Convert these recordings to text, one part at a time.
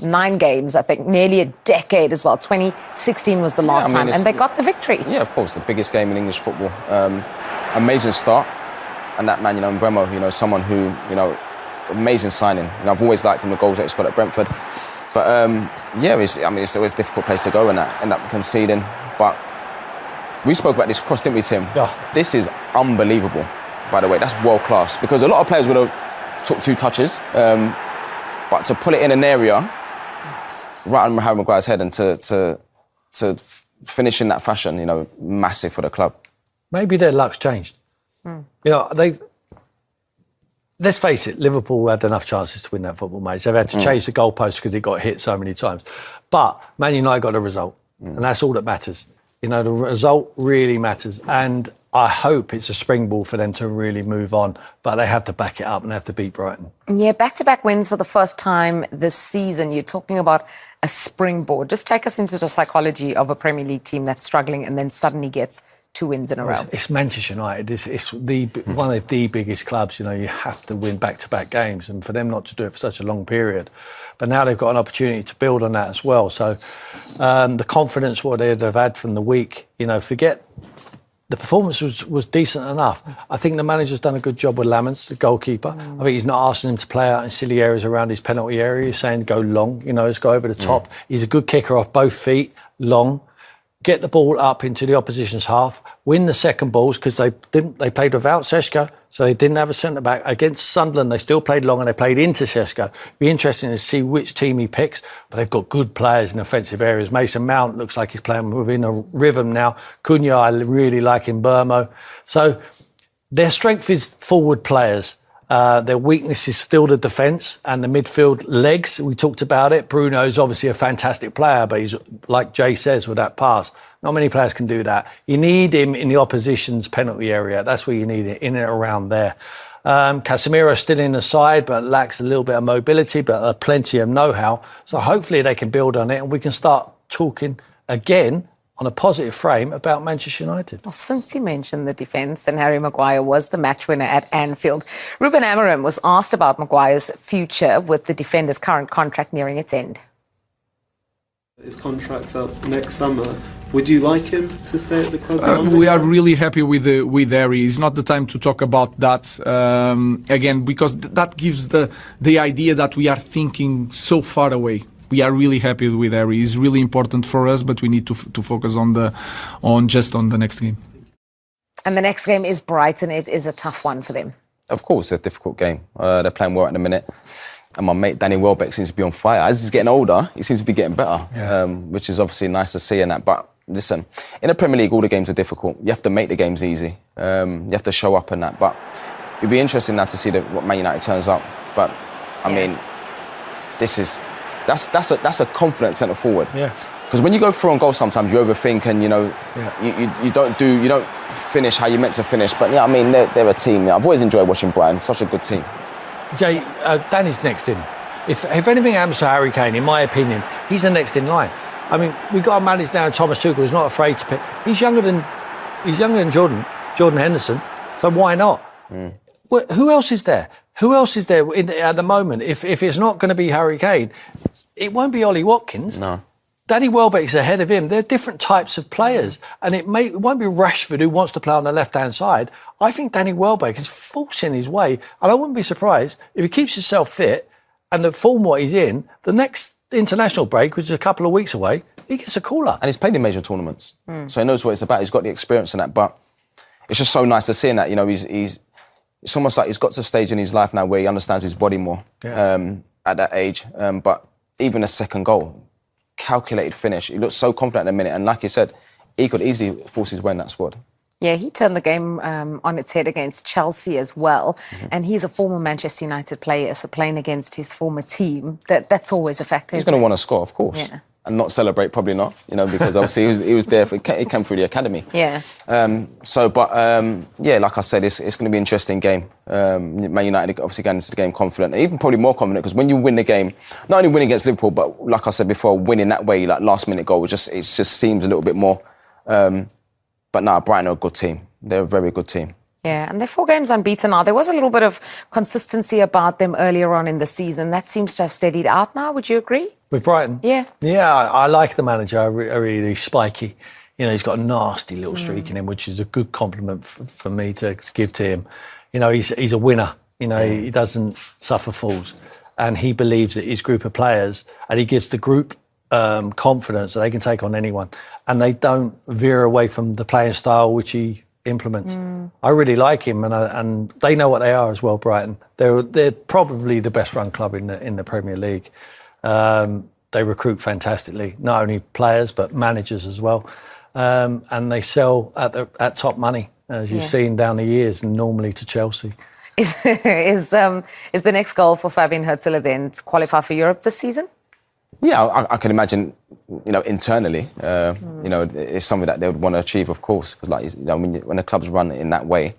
9 games, I think, nearly a decade as well. 2016 was the last time, and they got the victory. Yeah, of course, the biggest game in English football. Amazing start, and that man, Mbeumo, someone who, amazing signing. I've always liked him, the goals that he scored at Brentford. But it's always a difficult place to go and end up conceding. But we spoke about this cross, didn't we, Tim? Yeah. This is unbelievable, by the way. That's world class, because a lot of players would have took 2 touches, but to put it in an area right on Harry Maguire's head and to finish in that fashion, massive for the club. Maybe their luck's changed. Let's face it, Liverpool had enough chances to win that football match. They've had to change the goalpost because it got hit so many times. But Man United got a result, and that's all that matters. The result really matters. And I hope it's a springboard for them to really move on, but they have to back it up and have to beat Brighton. Yeah, back-to-back wins for the first time this season. You're talking about a springboard. Just take us into the psychology of a Premier League team that's struggling and then suddenly gets 2 wins in a row. It's Manchester United. It's one of the biggest clubs. You have to win back-to-back games, and for them not to do it for such a long period. But now they've got an opportunity to build on that as well. So the confidence what they've had from the week, forget the performance was decent enough. I think the manager's done a good job with Lamens, the goalkeeper. I think he's not asking him to play out in silly areas around his penalty area. He's saying go long, let's go over the top. He's a good kicker off both feet, long. Get the ball up into the opposition's half, win the second balls, because they played without Šeško, so they didn't have a centre-back. Against Sunderland, they still played long and they played into Šeško. Be interesting to see which team he picks, but they've got good players in offensive areas. Mason Mount looks like he's playing within a rhythm now. Cunha, I really like in Mbeumo. So their strength is forward players. Their weakness is still the defence and the midfield legs. We talked about it. Bruno's obviously a fantastic player, but he's, like Jay says, with that pass, not many players can do that. You need him in the opposition's penalty area. That's where you need it, in and around there. Casemiro's still in the side, but lacks a little bit of mobility, but plenty of know-how. So hopefully they can build on it and we can start talking again on a positive frame about Manchester United. Well, since you mentioned the defence, and Harry Maguire was the match winner at Anfield, Ruben Amorim was asked about Maguire's future with the defender's current contract nearing its end. His contract's up next summer. Would you like him to stay at the club? We are really happy with Harry. It's not the time to talk about that again, because that gives the idea that we are thinking so far away. We are really happy with Harry. He's really important for us, but we need to focus on the next game. And the next game is Brighton. It is a tough one for them. Of course, a difficult game. They're playing well at the minute. And my mate Danny Welbeck seems to be on fire. As he's getting older, he seems to be getting better, which is obviously nice to see. And that, but listen, in the Premier League, all the games are difficult. You have to make the games easy. You have to show up and that. But it'd be interesting now to see what Man United turns up. But I mean, that's a confident centre forward. Yeah. Because when you go through on goal, sometimes you overthink and you don't finish how you meant to finish. But I mean, they're a team. I've always enjoyed watching Brighton. Such a good team. Jay, Danny's next in. If anything happens to Harry Kane, in my opinion, he's the next in line. I mean, we've got to manage now Thomas Tuchel, who's not afraid to pick. He's younger than Jordan Henderson, so why not? Well, who else is there? Who else is there at the moment? If it's not going to be Harry Kane, it won't be Ollie Watkins. No. Danny Welbeck's ahead of him. They're different types of players. And it won't be Rashford who wants to play on the left-hand side. I think Danny Welbeck is forcing his way. And I wouldn't be surprised if he keeps himself fit and the form what he's in, the next international break, which is a couple of weeks away, he gets a call-up. And he's played in major tournaments. So he knows what it's about. He's got the experience in that. But it's just so nice to see that, it's almost like he's got to a stage in his life now where he understands his body more at that age. But even a second goal, calculated finish. He looks so confident in a minute. And like you said, he could easily force his way in that squad. Yeah, he turned the game on its head against Chelsea as well. And he's a former Manchester United player, so playing against his former team, that's always a factor. He's going to want to score, of course. Yeah. And not celebrate, probably not, because obviously he was there. He came through the academy. Yeah. Like I said, it's going to be an interesting game. Man United obviously going into the game confident, and even probably more confident, because when you win the game, not only winning against Liverpool, but like I said before, winning that way, like last minute goal, it just seems a little bit more. But no, Brighton are a good team. They're a very good team. Yeah, and they're 4 games unbeaten now. There was a little bit of consistency about them earlier on in the season. That seems to have steadied out now. Would you agree? With Brighton? Yeah. Yeah, I like the manager. I really spiky. You know, he's got a nasty little streak in him, which is a good compliment for me to give to him. You know, he's a winner. You know, he doesn't suffer fools. And he believes that his group of players, and he gives the group confidence that they can take on anyone. And they don't veer away from the playing style which he implements. I really like him, and they know what they are as well. Brighton, they're probably the best run club in the Premier League. They recruit fantastically, not only players but managers as well, and they sell at top money, as you've seen down the years, and normally to Chelsea. Is the next goal for Fabian Hurtela then to qualify for Europe this season? Yeah, I can imagine. You know, internally, you know, it's something that they would want to achieve, of course, because, like, you know, when the clubs run in that way,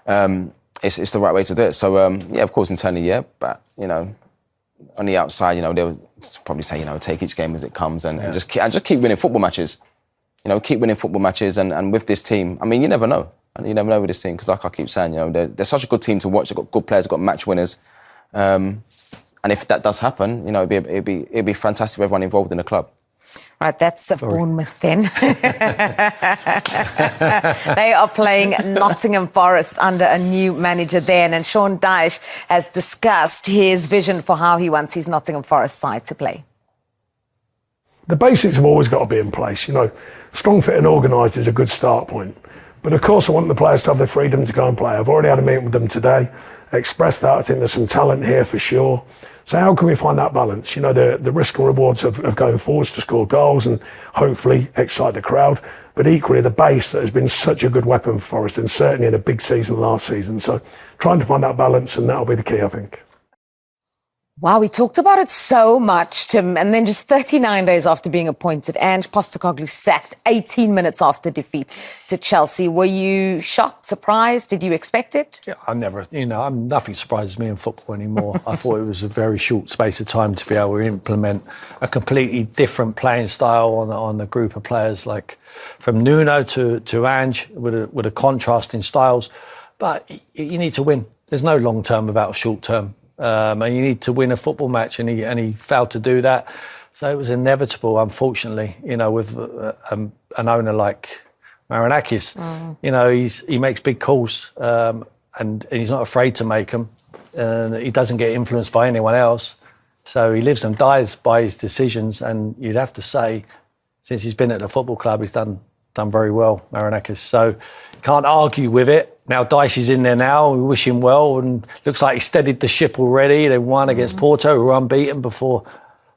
it's the right way to do it. So, yeah, of course, internally, yeah, but, you know, on the outside, you know, they'll probably say, you know, take each game as it comes and just keep winning football matches. You know, keep winning football matches, and with this team, I mean, you never know. You never know with this team, because, like I keep saying, you know, they're such a good team to watch. They've got good players, they've got match winners. And if that does happen, you know, it'd be fantastic for everyone involved in the club. Right, that's Bournemouth then. They are playing Nottingham Forest under a new manager then, and Sean Dyche has discussed his vision for how he wants his Nottingham Forest side to play. The basics have always got to be in place. You know, strong, fit and organised is a good start point. But of course I want the players to have the freedom to go and play. I've already had a meeting with them today, expressed that. I think there's some talent here for sure. So how can we find that balance? You know, the risk and rewards of going forwards to score goals and hopefully excite the crowd, but equally the base that has been such a good weapon for Forest, and certainly in a big season last season. So trying to find that balance, and that'll be the key, I think. Wow, we talked about it so much, Tim, and then just 39 days after being appointed, Ange Postecoglou sacked 18 minutes after defeat to Chelsea. Were you shocked, surprised? Did you expect it? Yeah, nothing surprises me in football anymore. I thought it was a very short space of time to be able to implement a completely different playing style on the group of players, like from Nuno to Ange, with a contrast in styles. But you need to win. There's no long term about short term. And you need to win a football match, and he failed to do that. So it was inevitable, unfortunately, you know, with an owner like Marinakis. You know, he makes big calls, and he's not afraid to make them. He doesn't get influenced by anyone else. So he lives and dies by his decisions, and you'd have to say, since he's been at the football club, he's done very well, Marinakis. So can't argue with it. Now Dyche is in there now. We wish him well, and looks like he steadied the ship already. They won against Porto, who were unbeaten before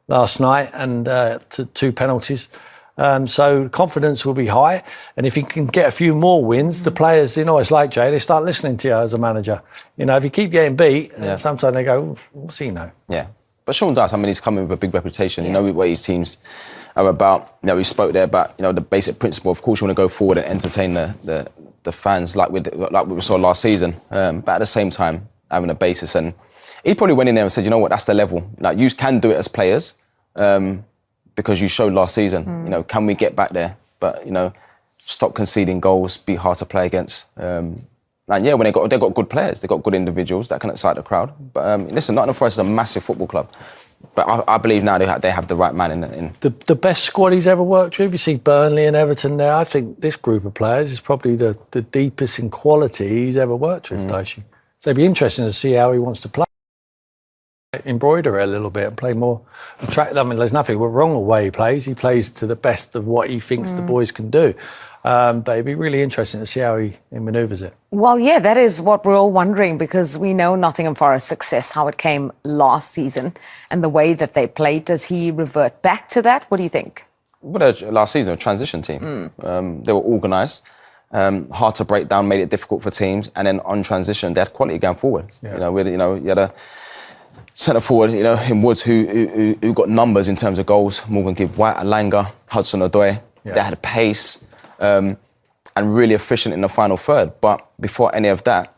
last night, and to 2 penalties. So confidence will be high, and if he can get a few more wins, the players, you know, it's like Jay, they start listening to you as a manager. You know, if you keep getting beat, sometimes they go, "What's he know?" Yeah, but Sean Dyche, I mean, he's coming with a big reputation. You know what his teams are about. You know, we spoke there about, you know, the basic principle. Of course, you want to go forward and entertain the fans like we saw last season, but at the same time having a basis. And he probably went in there and said, you know what, that's the level. Like, you can do it as players, because you showed last season. You know, can we get back there? But, you know, stop conceding goals, be hard to play against. And yeah, when they've got good players, they've got good individuals that can excite the crowd. But listen, Nottingham Forest is a massive football club. But I believe now they have the right man in. The best squad he's ever worked with. You see Burnley and Everton there. I think this group of players is probably the deepest in quality he's ever worked with, Dyche. So it'd be interesting to see how he wants to play. Embroider it a little bit and play more attractive. I mean, there's nothing wrong with the way he plays. He plays to the best of what he thinks the boys can do. But it'd be really interesting to see how he manoeuvres it. Well, yeah, that is what we're all wondering, because we know Nottingham Forest's success, how it came last season and the way that they played. Does he revert back to that? What do you think? Well, last season, a transition team. They were organised, hard to break down, made it difficult for teams. And then on transition, they had quality going forward. Yeah. You had a centre forward, you know, in Woods who got numbers in terms of goals. Morgan Gibb White, Alanga, Hudson-Odoi. Yeah. They had pace. And really efficient in the final third. But before any of that,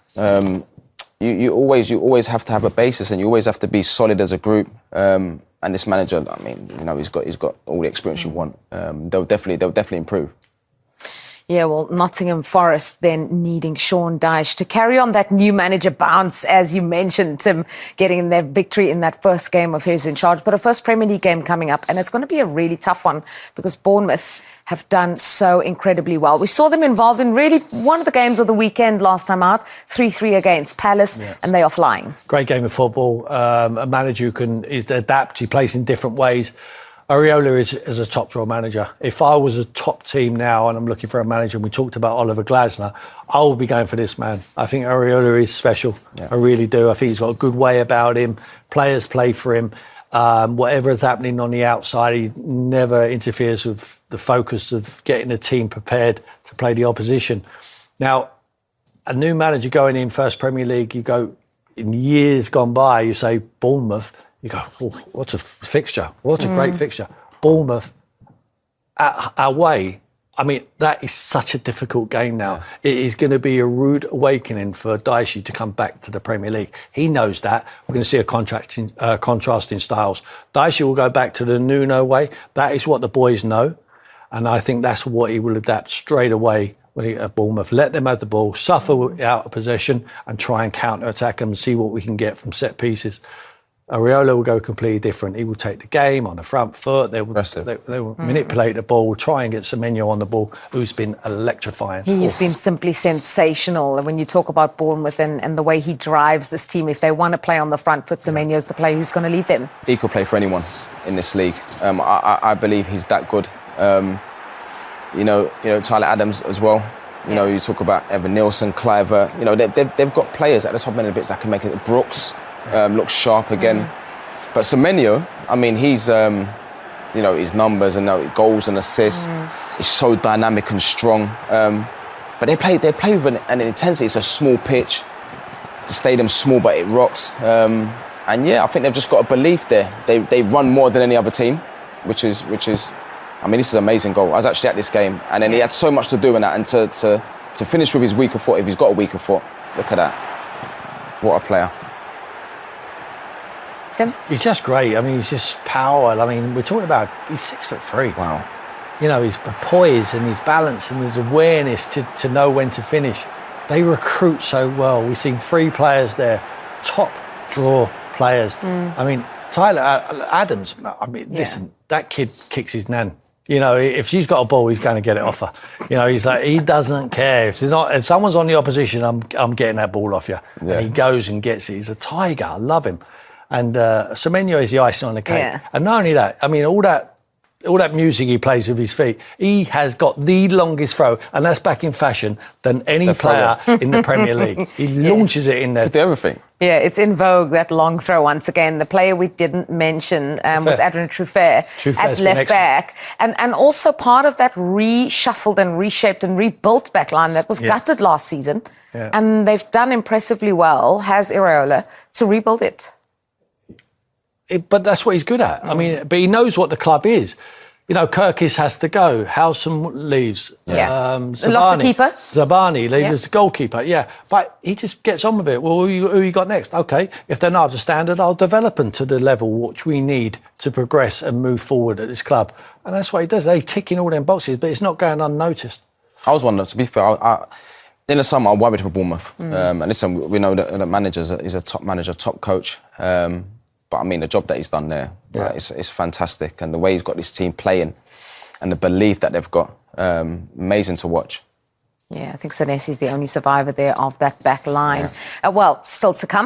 you always have to have a basis, and you always have to be solid as a group. And this manager, I mean, you know, he's got all the experience you want. They'll definitely improve. Yeah, well, Nottingham Forest then needing Sean Dyche to carry on that new manager bounce, as you mentioned, Tim, getting their victory in that first game of his in charge. But a first Premier League game coming up, and it's going to be a really tough one because Bournemouth have done so incredibly well. We saw them involved in really one of the games of the weekend last time out, 3-3 against Palace, and they are flying. Great game of football. A manager who can adapt, he plays in different ways. Areola is a top draw manager. If I was a top team now and I'm looking for a manager, and we talked about Oliver Glasner, I will be going for this man. I think Areola is special. Yeah. I really do. I think he's got a good way about him. Players play for him. Whatever is happening on the outside, he never interferes with the focus of getting the team prepared to play the opposition. Now, a new manager going in first Premier League, you go, in years gone by, you say Bournemouth, you go, oh, what's a fixture? What a great fixture. Bournemouth, away. I mean, that is such a difficult game now. Yeah. It is going to be a rude awakening for Dyche to come back to the Premier League. He knows that. We're going to see a contrast in styles. Dyche will go back to the Nuno way. That is what the boys know. And I think that's what he will adapt straight away when he at Bournemouth. Let them have the ball, suffer out of possession and try and counter-attack them and see what we can get from set pieces. Areola will go completely different. He will take the game on the front foot. They will manipulate the ball, try and get Semenyo on the ball, who's been electrifying. He has been simply sensational. And when you talk about Bournemouth and the way he drives this team, if they want to play on the front foot, Semenyo's the player who's going to lead them. He could play for anyone in this league. I believe he's that good. You know, Tyler Adams as well. You know, you talk about Evan Nielsen, Clive. You know, they've got players at the top end of the pitch that can make it. Brooks. Looks sharp again. But Semenyo, I mean, he's, you know, his numbers and goals and assists, he's so dynamic and strong. But they play with an intensity. It's a small pitch. The stadium's small, but it rocks. And yeah, I think they've just got a belief there. They run more than any other team, which is, I mean, this is an amazing goal. I was actually at this game, and then he had so much to do in that, and to finish with his weaker foot, if he's got a weaker foot, look at that. What a player. Tim? He's just great. I mean, he's just power. I mean, we're talking about, he's 6'3". Wow. You know, his poise and his balance and his awareness to know when to finish. They recruit so well. We've seen 3 players there, top draw players. I mean, Tyler Adams, I mean, listen, that kid kicks his nan. You know, if she's got a ball, he's going to get it off her. You know, he's like, he doesn't care. If someone's on the opposition, I'm getting that ball off you. Yeah. And he goes and gets it. He's a tiger. I love him. And Semenyo is the icing on the cake. Yeah. And not only that, I mean, all that music he plays with his feet, he has got the longest throw, and that's back in fashion, than any player in the Premier League. He launches it in there. Could do everything. Yeah, it's in vogue, that long throw once again. The player we didn't mention was Adrian Truffert at left back. And also part of that reshuffled and reshaped and rebuilt backline that was gutted last season. Yeah. And they've done impressively well, has Areola, to rebuild it. But that's what he's good at. I mean, but he knows what the club is. You know, Kirkis has to go. Howson leaves. Yeah. Lost the keeper. Zabani leaves the goalkeeper. Yeah. But he just gets on with it. Well, who you got next? OK, if they're not up to standard, I'll develop them to the level which we need to progress and move forward at this club. And that's what he does. He's ticking all them boxes, but it's not going unnoticed. I was wondering, to be fair, in the summer, I worried for Bournemouth. And listen, we know that the manager is a top manager, top coach. But I mean, the job that he's done there, it's fantastic. And the way he's got this team playing and the belief that they've got, amazing to watch. Yeah, I think Senesi's the only survivor there of that back line. Well, still to come.